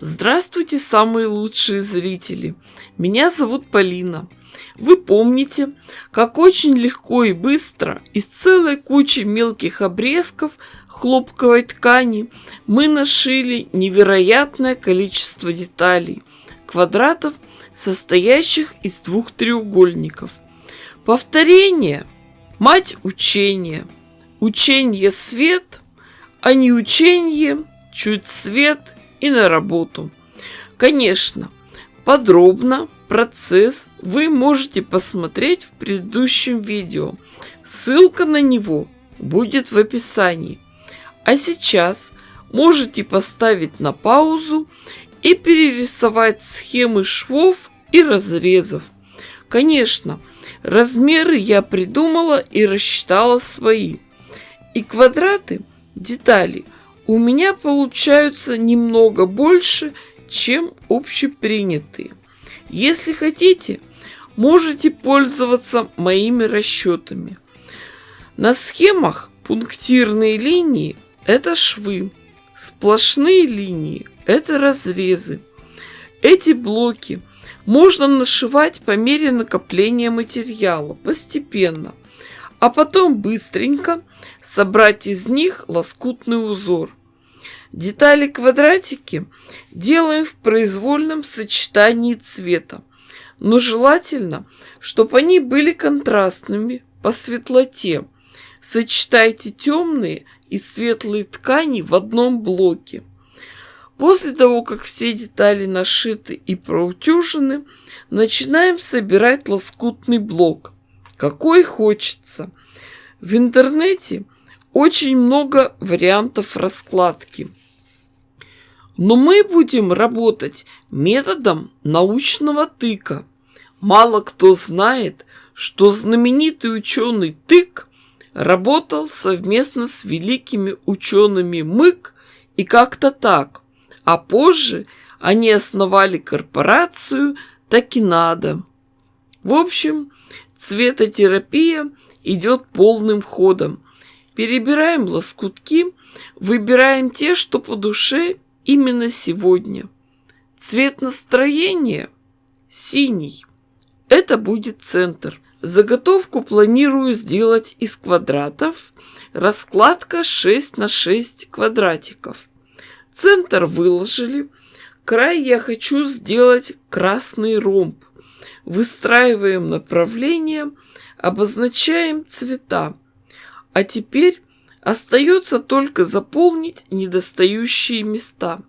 Здравствуйте, самые лучшие зрители! Меня зовут Полина. Вы помните, как очень легко и быстро из целой кучи мелких обрезков хлопковой ткани мы нашили невероятное количество деталей, квадратов, состоящих из двух треугольников. Повторение – мать учения, ученье свет, а не ученье чуть свет и на работу. Конечно, подробно процесс вы можете посмотреть в предыдущем видео. Ссылка на него будет в описании. А сейчас можете поставить на паузу и перерисовать схемы швов и разрезов. Конечно, размеры я придумала и рассчитала свои. И квадраты, детали у меня получаются немного больше, чем общепринятые. Если хотите, можете пользоваться моими расчетами. На схемах пунктирные линии – это швы, сплошные линии – это разрезы. Эти блоки можно нашивать по мере накопления материала постепенно, а потом быстренько собрать из них лоскутный узор. Детали-квадратики делаем в произвольном сочетании цвета, но желательно, чтобы они были контрастными по светлоте. Сочетайте темные и светлые ткани в одном блоке. После того, как все детали нашиты и проутюжены, начинаем собирать лоскутный блок, какой хочется. В интернете очень много вариантов раскладки. Но мы будем работать методом научного тыка. Мало кто знает, что знаменитый ученый Тык работал совместно с великими учеными Мык и как-то так, а позже они основали корпорацию Такинада. В общем, цветотерапия идет полным ходом. Перебираем лоскутки, выбираем те, что по душе именно сегодня. Цвет настроения – синий. Это будет центр. Заготовку планирую сделать из квадратов. Раскладка 6 на 6 квадратиков. Центр выложили. Край я хочу сделать красный ромб. Выстраиваем направление, обозначаем цвета. А теперь остается только заполнить недостающие места.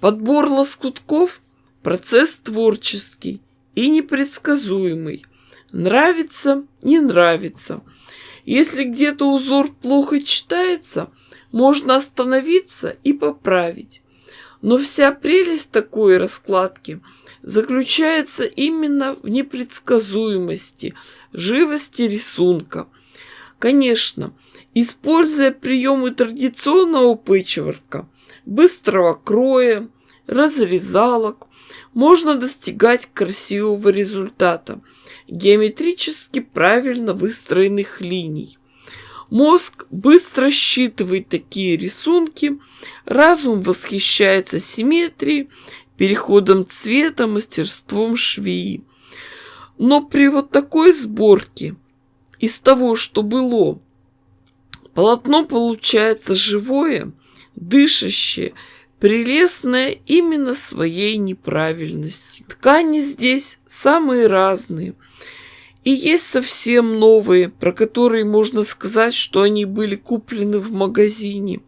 Подбор лоскутков – процесс творческий и непредсказуемый. Нравится, не нравится. Если где-то узор плохо читается, можно остановиться и поправить. Но вся прелесть такой раскладки заключается именно в непредсказуемости, живости рисунка. Конечно, используя приемы традиционного пэтчворка, быстрого кроя, разрезалок, можно достигать красивого результата, геометрически правильно выстроенных линий. Мозг быстро считывает такие рисунки, разум восхищается симметрией, переходом цвета, мастерством швеи. Но при вот такой сборке из того, что было, полотно получается живое, дышащее, прелестное именно своей неправильностью. Ткани здесь самые разные. И есть совсем новые, про которые можно сказать, что они были куплены в магазине.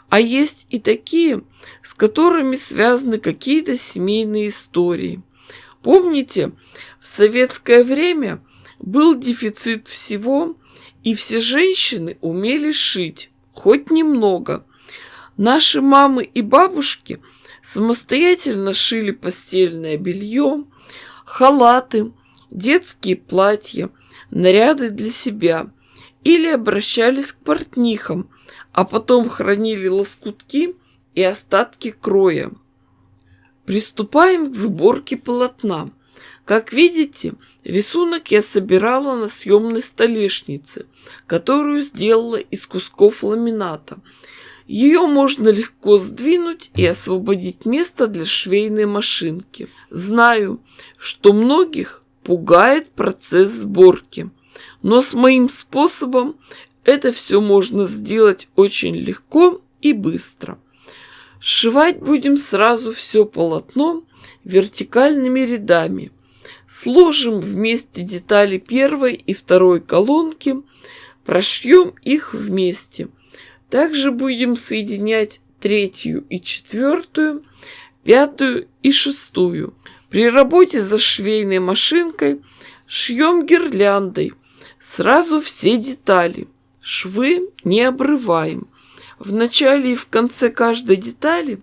А есть и такие, с которыми связаны какие-то семейные истории. Помните, в советское время был дефицит всего, и все женщины умели шить, хоть немного. Наши мамы и бабушки самостоятельно шили постельное белье, халаты, детские платья, наряды для себя или обращались к портнихам, а потом хранили лоскутки и остатки кроя. Приступаем к сборке полотна. Как видите, рисунок я собирала на съемной столешнице, которую сделала из кусков ламината. Ее можно легко сдвинуть и освободить место для швейной машинки. Знаю, что многих пугает процесс сборки, но с моим способом это все можно сделать очень легко и быстро. Сшивать будем сразу все полотно вертикальными рядами. Сложим вместе детали первой и второй колонки, прошьем их вместе. Также будем соединять третью и четвертую, пятую и шестую. При работе за швейной машинкой шьем гирляндой сразу все детали. Швы не обрываем. В начале и в конце каждой детали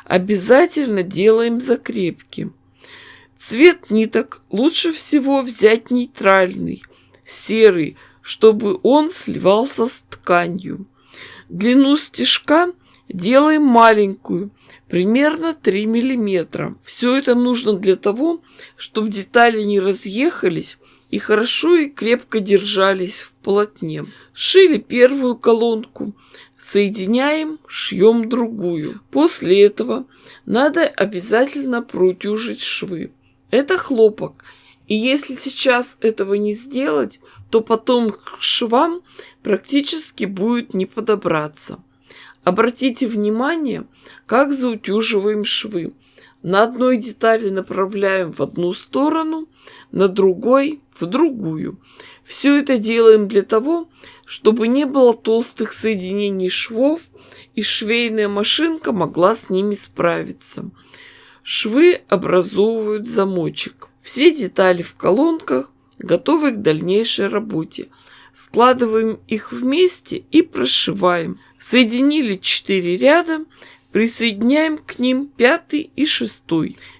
обязательно делаем закрепки. Цвет ниток лучше всего взять нейтральный, серый, чтобы он сливался с тканью. Длину стежка делаем маленькую, примерно 3 мм. Все это нужно для того, чтобы детали не разъехались и хорошо и крепко держались в полотне. Шили первую колонку, соединяем, шьем другую. После этого надо обязательно проутюжить швы. Это хлопок, и если сейчас этого не сделать, то потом к швам практически будет не подобраться. Обратите внимание, как заутюживаем швы. На одной детали направляем в одну сторону, на другой в другую. Все это делаем для того, чтобы не было толстых соединений швов, и швейная машинка могла с ними справиться. Швы образовывают замочек. Все детали в колонках готовы к дальнейшей работе. Складываем их вместе и прошиваем. Соединили 4 ряда, присоединяем к ним 5 и 6.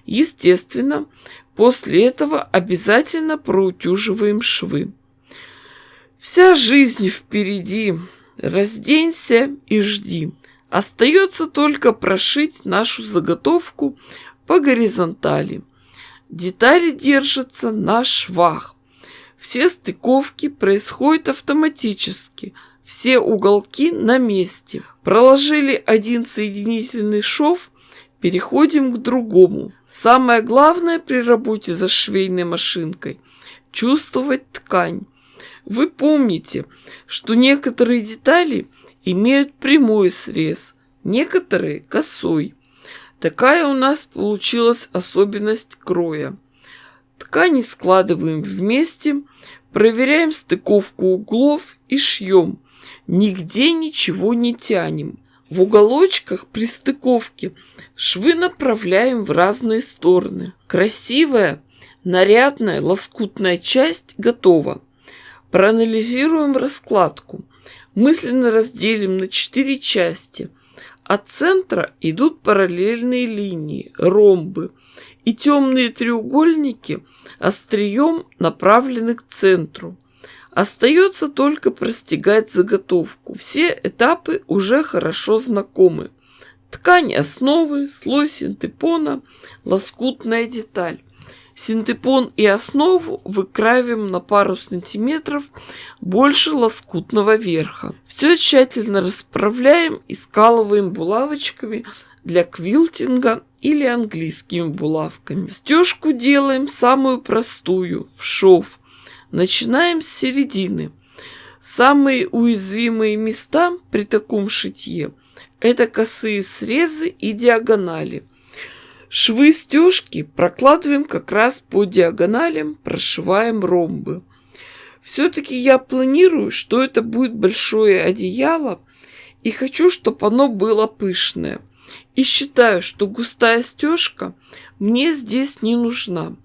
Естественно, после этого обязательно проутюживаем швы. Вся жизнь впереди. Разденься и жди. Остается только прошить нашу заготовку по горизонтали. Детали держатся на швах. Все стыковки происходят автоматически. Все уголки на месте. Проложили один соединительный шов, переходим к другому. Самое главное при работе за швейной машинкой – чувствовать ткань. Вы помните, что некоторые детали имеют прямой срез, некоторые – косой. Такая у нас получилась особенность кроя. Ткани складываем вместе, проверяем стыковку углов и шьем. Нигде ничего не тянем. В уголочках при стыковке швы направляем в разные стороны. Красивая, нарядная, лоскутная часть готова. Проанализируем раскладку. Мысленно разделим на 4 части. От центра идут параллельные линии, ромбы, и темные треугольники острием направлены к центру. Остается только простегать заготовку. Все этапы уже хорошо знакомы. Ткань основы, слой синтепона, лоскутная деталь. Синтепон и основу выкраиваем на пару сантиметров больше лоскутного верха. Все тщательно расправляем и скалываем булавочками для квилтинга или английскими булавками. Стежку делаем самую простую, в шов. Начинаем с середины. Самые уязвимые места при таком шитье – это косые срезы и диагонали. Швы стежки прокладываем как раз по диагоналям, прошиваем ромбы. Все-таки я планирую, что это будет большое одеяло, и хочу, чтобы оно было пышное. И считаю, что густая стежка мне здесь не нужна.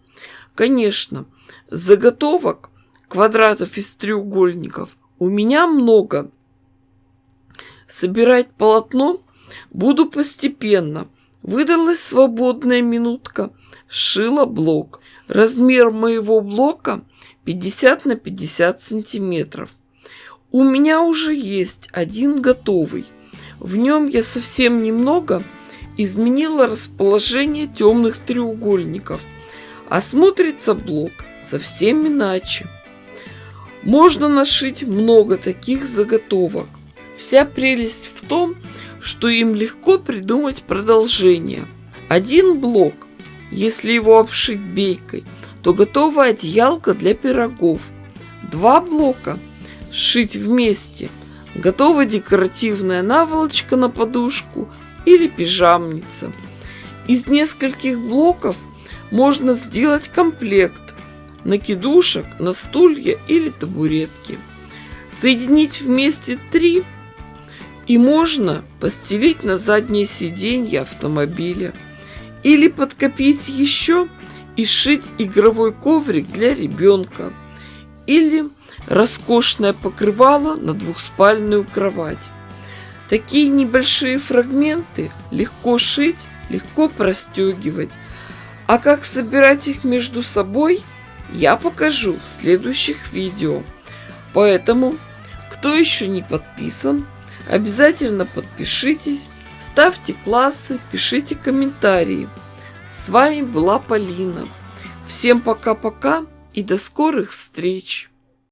Конечно, заготовок, квадратов из треугольников у меня много. Собирать полотно буду постепенно. Выдалась свободная минутка, сшила блок. Размер моего блока 50 на 50 сантиметров. У меня уже есть один готовый. В нем я совсем немного изменила расположение темных треугольников, а смотрится блок совсем иначе. Можно нашить много таких заготовок. Вся прелесть в том, что им легко придумать продолжение. Один блок, если его обшить бейкой, то готова одеялка для пирогов. 2 блока сшить вместе, готова декоративная наволочка на подушку или пижамница. Из нескольких блоков можно сделать комплект накидушек на стулья или табуретки. Соединить вместе 3 и можно постелить на заднее сиденье автомобиля. Или подкопить еще и сшить игровой коврик для ребенка. Или роскошное покрывало на двухспальную кровать. Такие небольшие фрагменты легко шить, легко простегивать. А как собирать их между собой, я покажу в следующих видео. Поэтому, кто еще не подписан, обязательно подпишитесь, ставьте классы, пишите комментарии. С вами была Полина. Всем пока-пока и до скорых встреч!